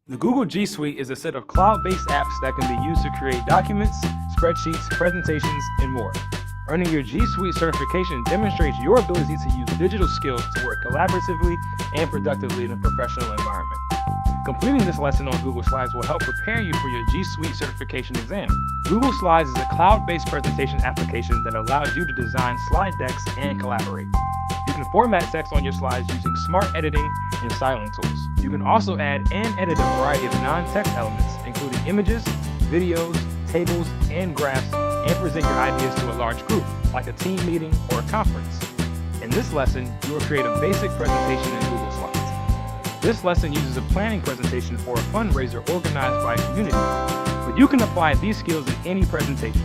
The Google G Suite is a set of cloud-based apps that can be used to create documents, spreadsheets, presentations, and more. Earning your G Suite certification demonstrates your ability to use digital skills to work collaboratively and productively in a professional environment. Completing this lesson on Google Slides will help prepare you for your G Suite certification exam. Google Slides is a cloud-based presentation application that allows you to design slide decks and collaborate. You can format text on your slides using smart editing and styling tools. You can also add and edit a variety of non-text elements, including images, videos, tables, and graphs, and present your ideas to a large group, like a team meeting or a conference. In this lesson, you will create a basic presentation in Google Slides. This lesson uses a planning presentation for a fundraiser organized by a community, but you can apply these skills in any presentation.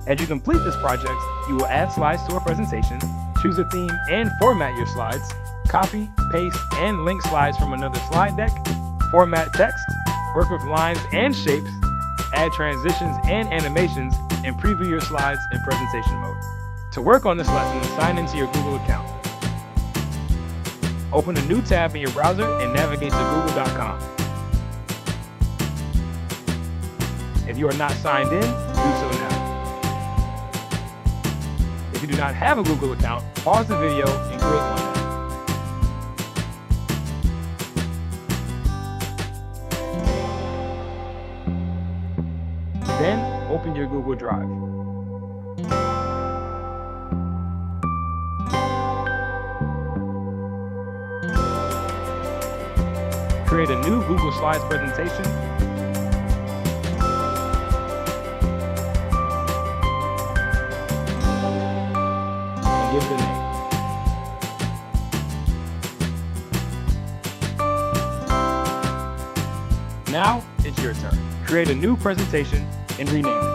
As you complete this project, you will add slides to a presentation, choose a theme and format your slides, copy, paste, and link slides from another slide deck, format text, work with lines and shapes, add transitions and animations, and preview your slides in presentation mode. To work on this lesson, sign into your Google account. Open a new tab in your browser and navigate to google.com. If you are not signed in, do so now. If you do not have a Google account, pause the video and create one now. Then, open your Google Drive. Create a new Google Slides presentation. And give it a name. Now, it's your turn. Create a new presentation and rename it.